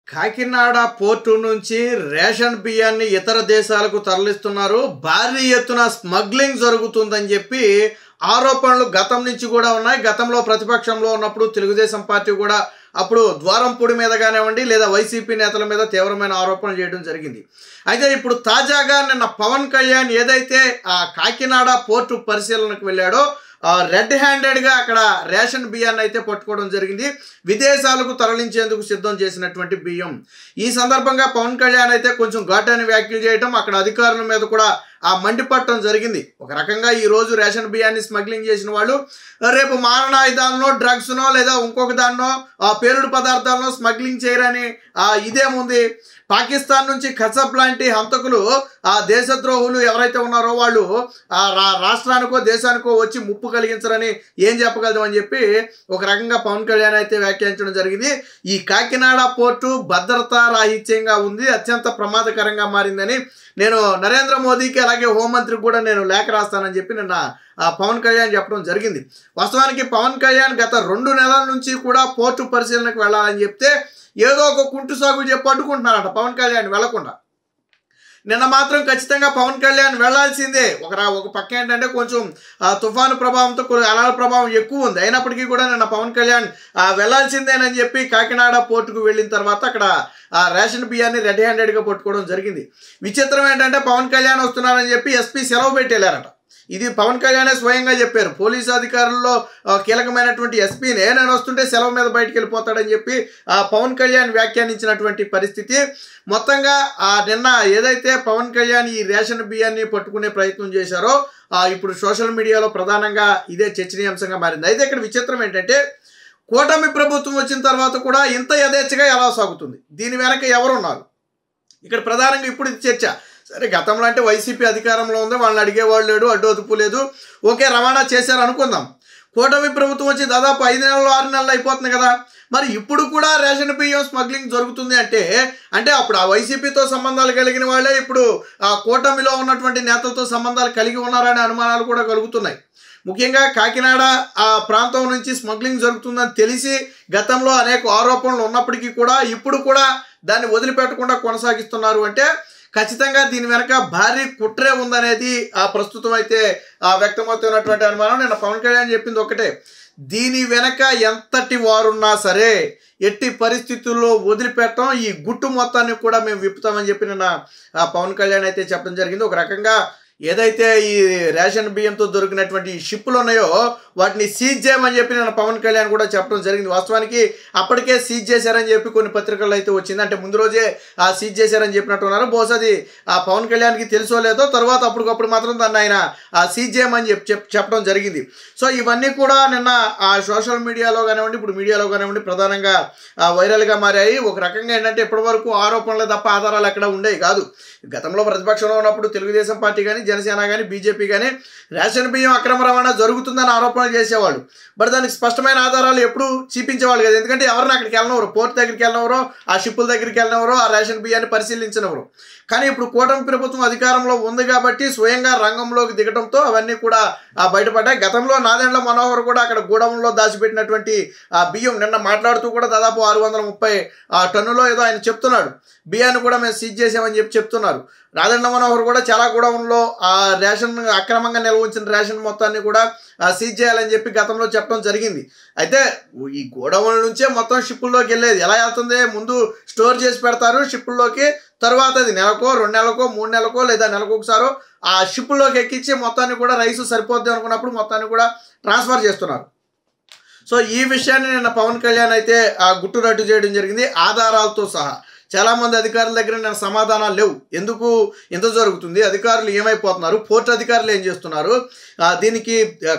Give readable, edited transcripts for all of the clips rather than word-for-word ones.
Kakinada port నుంచి ration బియ్యాన్ని ఇతర దేశాలకు తరలిస్తున్నారు. భారీ ఎత్తున స్మగ్లింగ్ జరుగుతుందని చెప్పి ఆరోపణలు గతం నుంచి కూడా ఉన్నాయి. గతంలో ప్రతిపక్షంలో ఉన్నప్పుడు తెలుగుదేశం పార్టీ కూడా అప్పుడు ద్వారంపూడి మీద కానివ్వండి లేదా వైసీపీ నేతల మీద తీవ్రమైన ఆరోపణలు చేయడం జరిగింది. అయితే ఇప్పుడు తాజాగా నిన్న పవన్ కళ్యాణ్ ఏదైతే ఆ కాకినాడ పోర్టు పరిశీలనకు వెళ్ళాడో రెడ్ హ్యాండెడ్గా అక్కడ రేషన్ బియ్యాన్ని అయితే పట్టుకోవడం జరిగింది. విదేశాలకు తరలించేందుకు సిద్ధం చేసినటువంటి బియ్యం. ఈ సందర్భంగా పవన్ కళ్యాణ్ అయితే కొంచెం ఘాటైన వ్యాఖ్యలు చేయటం, అక్కడ అధికారుల మీద కూడా మండిపడటం జరిగింది. ఒక రకంగా ఈరోజు రేషన్ బియ్యాన్ని స్మగ్లింగ్ చేసిన వాళ్ళు రేపు మారణాయుధాలనో డ్రగ్స్నో లేదా ఇంకొక దాన్నో పేలుడు పదార్థాలను స్మగ్లింగ్ చేయరని ఇదేముంది. పాకిస్తాన్ నుంచి కసబ్ లాంటి హంతకులు దేశద్రోహులు ఎవరైతే ఉన్నారో వాళ్ళు రాష్ట్రానికో దేశానికో వచ్చి ముప్పు కలిగించరని ఏం చెప్పగలదు అని చెప్పి ఒక రకంగా పవన్ కళ్యాణ్ అయితే వ్యాఖ్యానించడం జరిగింది. ఈ కాకినాడ పోర్టు భద్రతా రాహిత్యంగా ఉంది, అత్యంత ప్రమాదకరంగా మారిందని నేను నరేంద్ర మోదీకి అలాగే హోంమంత్రికి కూడా నేను లేఖ రాస్తానని చెప్పి నిన్న పవన్ కళ్యాణ్ చెప్పడం జరిగింది. వాస్తవానికి పవన్ కళ్యాణ్ గత 2 నెలల నుంచి కూడా పోర్టు పరిశీలనకు వెళ్ళాలని చెప్తే ఏదో ఒక కుంటు సాగు చెప్పి అడ్డుకుంటున్నారట పవన్ కళ్యాణ్ వెళ్లకుండా. నిన్న మాత్రం ఖచ్చితంగా పవన్ కళ్యాణ్ వెళ్లాల్సిందే. ఒక పక్క ఏంటంటే కొంచెం తుఫాను ప్రభావంతో అలల ప్రభావం ఎక్కువ ఉంది, అయినప్పటికీ కూడా నిన్న పవన్ కళ్యాణ్ వెళ్లాల్సిందేనని చెప్పి కాకినాడ పోర్టుకు వెళ్ళిన తర్వాత అక్కడ రేషన్ బియ్యాన్ని రెడ్ హ్యాండెడ్గా పట్టుకోవడం జరిగింది. విచిత్రం ఏంటంటే పవన్ కళ్యాణ్ వస్తున్నారని చెప్పి ఎస్పీ సెలవు పెట్టేశారట. ఇది పవన్ కళ్యాణే స్వయంగా చెప్పారు. పోలీసు అధికారుల్లో కీలకమైనటువంటి ఎస్పీనే నేను వస్తుంటే సెలవు మీద బయటికి వెళ్ళిపోతాడని చెప్పి పవన్ కళ్యాణ్ వ్యాఖ్యానించినటువంటి పరిస్థితి. మొత్తంగా నిన్న ఏదైతే పవన్ కళ్యాణ్ ఈ రేషన్ బియ్యాన్ని పట్టుకునే ప్రయత్నం చేశారో ఇప్పుడు సోషల్ మీడియాలో ప్రధానంగా ఇదే చర్చనీయాంశంగా మారింది. అయితే ఇక్కడ విచిత్రం ఏంటంటే కూటమి ప్రభుత్వం వచ్చిన తర్వాత కూడా ఇంత యథేచ్ఛగా ఎలా సాగుతుంది, దీని వెనక ఎవరున్నారు? ఇక్కడ ప్రధానంగా ఇప్పుడు ఇది చర్చ. సరే, గతంలో అంటే వైసీపీ అధికారంలో ఉంది, వాళ్ళని అడిగేవాళ్ళు లేడు, అడ్డు అదుపు లేదు, ఓకే రవాణా చేశారు అనుకుందాం. కూటమి ప్రభుత్వం వచ్చి దాదాపు 5 నెలలు 6 నెలలు అయిపోతుంది కదా, మరి ఇప్పుడు కూడా రేషన్ బియ్యం స్మగ్లింగ్ జరుగుతుంది అంటే అప్పుడు ఆ వైసీపీతో సంబంధాలు కలిగిన వాళ్ళే ఇప్పుడు ఆ కూటమిలో ఉన్నటువంటి నేతలతో సంబంధాలు కలిగి ఉన్నారనే అనుమానాలు కూడా కలుగుతున్నాయి. ముఖ్యంగా కాకినాడ ఆ ప్రాంతం నుంచి స్మగ్లింగ్ జరుగుతుందని తెలిసి గతంలో అనేక ఆరోపణలు ఉన్నప్పటికీ కూడా ఇప్పుడు కూడా దాన్ని వదిలిపెట్టకుండా కొనసాగిస్తున్నారు అంటే ఖచ్చితంగా దీని వెనక భారీ కుట్రే ఉందనేది ప్రస్తుతం అయితే వ్యక్తమవుతున్నటువంటి అనుమానం. నేను పవన్ కళ్యాణ్ చెప్పింది ఒకటే, దీని వెనక ఎంతటి వారున్నా సరే ఎట్టి పరిస్థితుల్లో వదిలిపెట్టడం, ఈ గుట్టు మొత్తాన్ని కూడా మేము విప్పుతామని చెప్పి నిన్న పవన్ కళ్యాణ్ అయితే చెప్పడం జరిగింది. ఒక రకంగా ఏదైతే ఈ రేషన్ బియ్యంతో దొరికినటువంటి షిప్పులు ఉన్నాయో వాటిని సీజ్ చేయమని చెప్పి నేను పవన్ కళ్యాణ్ కూడా చెప్పడం జరిగింది. వాస్తవానికి అప్పటికే సీజ్ చేశారని చెప్పి కొన్ని పత్రికల్లో అయితే వచ్చింది. అంటే ముందు రోజే సీజ్ చేశారని చెప్పినట్టు ఉన్నారు. బహుశా అది పవన్ కళ్యాణ్కి తెలుసో లేదో తర్వాత అప్పటికప్పుడు మాత్రం దాన్ని ఆయన సీజ్ చేయమని చెప్పడం జరిగింది. సో ఇవన్నీ కూడా నిన్న సోషల్ మీడియాలో కానివ్వండి ఇప్పుడు మీడియాలో కానివ్వండి ప్రధానంగా వైరల్గా మారాయి. ఒక రకంగా ఏంటంటే ఇప్పటి వరకు ఆరోపణలు తప్ప ఆధారాలు ఎక్కడ ఉండేవి కాదు. గతంలో ప్రతిపక్షంలో ఉన్నప్పుడు తెలుగుదేశం పార్టీ కానీ జనసేన కానీ బీజేపీ కానీ రేషన్ బియ్యం అక్రమ రవాణా జరుగుతుందని ఆరోపణలు చేసేవాళ్ళు. బట్ దానికి స్పష్టమైన ఆధారాలు ఎప్పుడు చూపించేవాళ్ళు కదా, ఎందుకంటే ఎవరిని అక్కడికి వెళ్ళినవరు, పోర్టు దగ్గరికి వెళ్ళినవరు, ఆ షిప్పుల దగ్గరికి వెళ్ళినవరు, ఆ రేషన్ బియ్యాన్ని పరిశీలించినవరు. కానీ ఇప్పుడు కూటమి ప్రభుత్వం అధికారంలో ఉంది కాబట్టి స్వయంగా రంగంలోకి దిగడంతో అవన్నీ కూడా బయటపడ్డాయి. గతంలో నాదెండ్ల మనోహర్ కూడా అక్కడ గూడెంలో దాచిపెట్టినటువంటి బియ్యం నిన్న మాట్లాడుతూ కూడా దాదాపు 630 టన్నులో ఏదో ఆయన చెప్తున్నాడు బియ్యాన్ని కూడా మేము సీజ్ చేసామని చెప్పి చెప్తున్నారు. నాదెండ్ల మనోహర్ కూడా చాలా గూడెంలో రేషన్ అక్రమంగా నిల్వ ఉంచిన రేషన్ మొత్తాన్ని కూడా సీజ్ చేయాలని చెప్పి గతంలో చెప్పడం జరిగింది. అయితే ఈ గోడౌన్ల నుంచే మొత్తం షిప్పుల్లోకి వెళ్ళేది ఎలా వెళ్తుంది, ముందు స్టోర్ చేసి పెడతారు షిప్పుల్లోకి, తర్వాత అది నెలకో 2 నెలలకో 3 నెలలకో లేదా నెలకు ఒకసారో ఆ షిప్పుల్లోకి ఎక్కించి మొత్తాన్ని కూడా రైసు సరిపోద్ది అనుకున్నప్పుడు మొత్తాన్ని కూడా ట్రాన్స్ఫర్ చేస్తున్నారు. సో ఈ విషయాన్ని నిన్న పవన్ కళ్యాణ్ అయితే గుట్టు రట్టు చేయడం జరిగింది ఆధారాలతో సహా. చాలామంది అధికారుల దగ్గర నేను సమాధానాలు లేవు, ఎందుకు ఇంత జరుగుతుంది, అధికారులు ఏమైపోతున్నారు, పోర్టు అధికారులు ఏం చేస్తున్నారు, దీనికి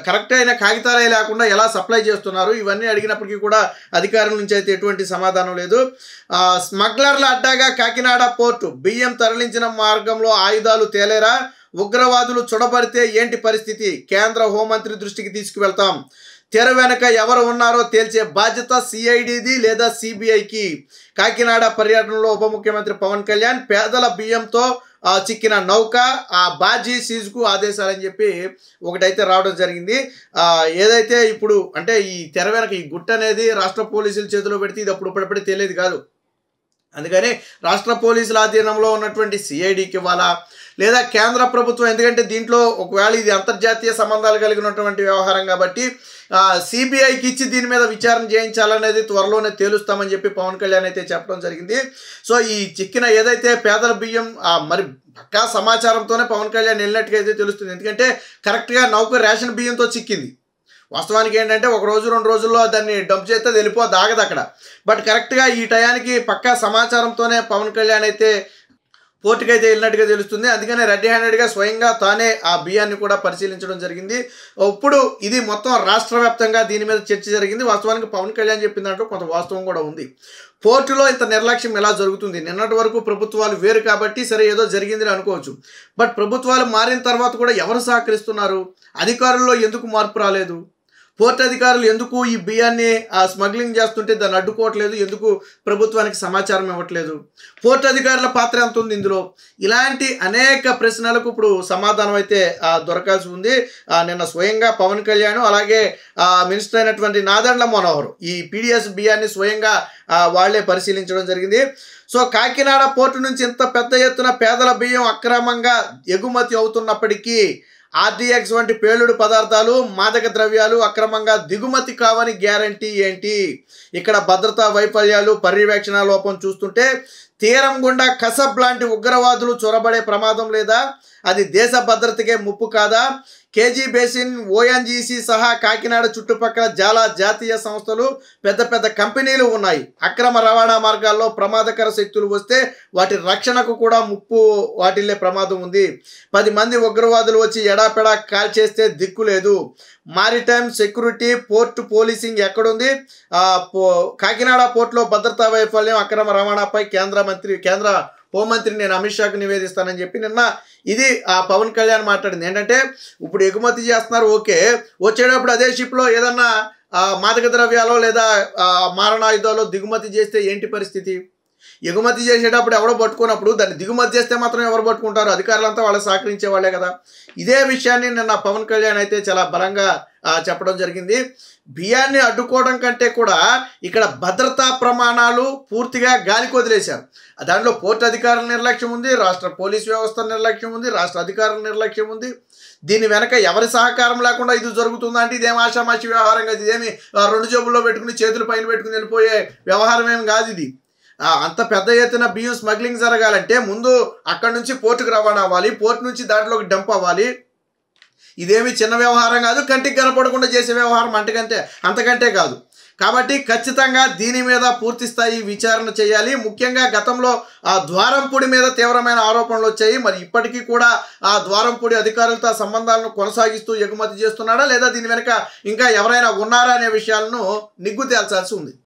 కరెక్ట్ అయిన కాగితాలే లేకుండా ఎలా సప్లై చేస్తున్నారు, ఇవన్నీ అడిగినప్పటికీ కూడా అధికారుల నుంచి అయితే ఎటువంటి సమాధానం లేదు. స్మగ్లర్ల అడ్డాగా కాకినాడ పోర్టు, బియ్యం తరలించిన మార్గంలో ఆయుధాలు తేలేరా, ఉగ్రవాదులు చుడబడితే ఏంటి పరిస్థితి, కేంద్ర హోంమంత్రి దృష్టికి తీసుకువెళ్తాం, తెర వెనక ఎవరు ఉన్నారో తేల్చే బాధ్యత సిఐడిది లేదా సిబిఐకి. కాకినాడ పర్యటనలో ఉప ముఖ్యమంత్రి పవన్ కళ్యాణ్ పేదల బియ్యంతో చిక్కిన నౌక బాజీ సీజ్కు ఆదేశాలని చెప్పి ఒకటైతే రావడం జరిగింది. ఏదైతే ఇప్పుడు అంటే ఈ తెర వెనక ఈ గుట్ట అనేది రాష్ట్ర పోలీసుల చేతిలో పెడితే ఇది అప్పుడప్పుడే తెలియదు కాదు. అందుకని రాష్ట్ర పోలీసుల ఆధీనంలో ఉన్నటువంటి సిఐడికి ఇవ్వాలా, లేదా కేంద్ర ప్రభుత్వం, ఎందుకంటే దీంట్లో ఒకవేళ ఇది అంతర్జాతీయ సంబంధాలు కలిగినటువంటి వ్యవహారం కాబట్టి సిబిఐకి ఇచ్చి దీని మీద విచారణ చేయించాలనేది త్వరలోనే తేలుస్తామని చెప్పి పవన్ కళ్యాణ్ అయితే చెప్పడం జరిగింది. సో ఈ చిక్కిన ఏదైతే పేదల బియ్యం మరి పక్కా సమాచారంతోనే పవన్ కళ్యాణ్ వెళ్ళినట్టుగా అయితే తెలుస్తుంది. ఎందుకంటే కరెక్ట్గా నౌక రేషన్ బియ్యంతో చిక్కింది. వాస్తవానికి ఏంటంటే ఒక రోజు 2 రోజుల్లో దాన్ని డంప్ చేస్తే వెళ్ళిపోద్ది, ఆగదు అక్కడ. బట్ కరెక్ట్గా ఈ టయానికి పక్కా సమాచారంతోనే పవన్ కళ్యాణ్ అయితే పోర్టుకి అయితే వెళ్ళినట్టుగా తెలుస్తుంది. అందుకనే రెడ్ హ్యాండెడ్గా స్వయంగా తానే ఆ బియ్యాన్ని కూడా పరిశీలించడం జరిగింది. ఇప్పుడు ఇది మొత్తం రాష్ట్ర వ్యాప్తంగా దీని మీద చర్చ జరిగింది. వాస్తవానికి పవన్ కళ్యాణ్ చెప్పిన దాంట్లో కొంత వాస్తవం కూడా ఉంది. పోర్టులో ఇంత నిర్లక్ష్యం ఎలా జరుగుతుంది? నిన్నటి వరకు ప్రభుత్వాలు వేరు కాబట్టి సరే ఏదో జరిగిందని అనుకోవచ్చు. బట్ ప్రభుత్వాలు మారిన తర్వాత కూడా ఎవరు సహకరిస్తున్నారు? అధికారుల్లో ఎందుకు మార్పు రాలేదు? పోర్ట్ అధికారులు ఎందుకు ఈ బియ్యాన్ని స్మగ్లింగ్ చేస్తుంటే దాన్ని అడ్డుకోవట్లేదు? ఎందుకు ప్రభుత్వానికి సమాచారం ఇవ్వట్లేదు? పోర్ట్ అధికారుల పాత్ర ఎంత ఉంది ఇందులో? ఇలాంటి అనేక ప్రశ్నలకు ఇప్పుడు సమాధానం అయితే దొరకాల్సి ఉంది. నిన్న స్వయంగా పవన్ కళ్యాణ్ అలాగే మినిస్టర్ అయినటువంటి నాదెండ్ల మనోహర్ ఈ పీడిఎస్ బియ్యాన్ని స్వయంగా వాళ్లే పరిశీలించడం జరిగింది. సో కాకినాడ పోర్టు నుంచి ఇంత పెద్ద ఎత్తున పేదల బియ్యం అక్రమంగా ఎగుమతి అవుతున్నప్పటికీ ఆర్డీఎక్స్ వంటి పేలుడు పదార్థాలు, మాదక ద్రవ్యాలు అక్రమంగా దిగుమతి కావని గ్యారంటీ ఏంటి? ఇక్కడ భద్రతా వైఫల్యాలు, పర్యవేక్షణ లోపం చూస్తుంటే తీరం గుండా కసబ్ లాంటి ఉగ్రవాదులు చొరబడే ప్రమాదం లేదా? అది దేశ భద్రతకే ముప్పు కాదా? కేజీ బేసిన్, ఓఎన్జీసీ సహా కాకినాడ చుట్టుపక్కల చాలా జాతీయ సంస్థలు, పెద్ద పెద్ద కంపెనీలు ఉన్నాయి. అక్రమ రవాణా మార్గాల్లో ప్రమాదకర శక్తులు వస్తే వాటి రక్షణకు కూడా ముప్పు వాటిల్లే ప్రమాదం ఉంది. 10 మంది ఉగ్రవాదులు వచ్చి ఎడాపెడా కాల్చేస్తే దిక్కు లేదు. మారిటైమ్ సెక్యూరిటీ, పోర్టు పోలీసింగ్ ఎక్కడుంది? కాకినాడ పోర్టులో భద్రతా వైఫల్యం, అక్రమ రవాణాపై కేంద్ర హోంమంత్రి నేను అమిత్ షాకు నివేదిస్తానని చెప్పి నిన్న ఇది పవన్ కళ్యాణ్ మాట్లాడింది. ఏంటంటే ఇప్పుడు ఎగుమతి చేస్తున్నారు, ఓకే, వచ్చేటప్పుడు అదే షిప్లో ఏదన్నా మాదక ద్రవ్యాలో లేదా మారణాయుధాలో దిగుమతి చేస్తే ఏంటి పరిస్థితి? ఎగుమతి చేసేటప్పుడు ఎవడో పట్టుకున్నప్పుడు దాన్ని దిగుమతి చేస్తే మాత్రం ఎవరు పట్టుకుంటారు? అధికారులంతా వాళ్ళు సహకరించే వాళ్ళే కదా. ఇదే విషయాన్ని నిన్న పవన్ కళ్యాణ్ అయితే చాలా బలంగా చెప్పడం జరిగింది. బియ్యాన్ని అడ్డుకోవడం కంటే కూడా ఇక్కడ భద్రతా ప్రమాణాలు పూర్తిగా గాలికి వదిలేశారు. దాంట్లో పోర్టు అధికారుల నిర్లక్ష్యం ఉంది, రాష్ట్ర పోలీస్ వ్యవస్థ నిర్లక్ష్యం ఉంది, రాష్ట్ర అధికారుల నిర్లక్ష్యం ఉంది. దీని వెనక ఎవరి సహకారం లేకుండా ఇది జరుగుతుందా అంటే ఇదేం ఆషామాషి వ్యవహారం కాదు. ఇదేమి 2 జేబుల్లో పెట్టుకుని చేతుల పైన పెట్టుకుని వెళ్ళిపోయే వ్యవహారం ఏం కాదు ఇది. అంత పెద్ద ఎత్తున బియ్యం స్మగ్లింగ్ జరగాలంటే ముందు అక్కడి నుంచి పోర్టుకు రవాణా అవ్వాలి, పోర్టు నుంచి దాంట్లోకి డంప్ అవ్వాలి. ఇదేమి చిన్న వ్యవహారం కాదు, కంటికి కనపడకుండా చేసే వ్యవహారం అంతకంటే కాదు. కాబట్టి ఖచ్చితంగా దీని మీద పూర్తి స్థాయి విచారణ చేయాలి. ముఖ్యంగా గతంలో ద్వారంపూడి మీద తీవ్రమైన ఆరోపణలు వచ్చాయి. మరి ఇప్పటికీ కూడా ద్వారంపూడి అధికారులతో సంబంధాలను కొనసాగిస్తూ ఎగుమతి చేస్తున్నాడా లేదా దీని వెనుక ఇంకా ఎవరైనా ఉన్నారా అనే విషయాలను నిగ్గు తేల్చాల్సి ఉంది.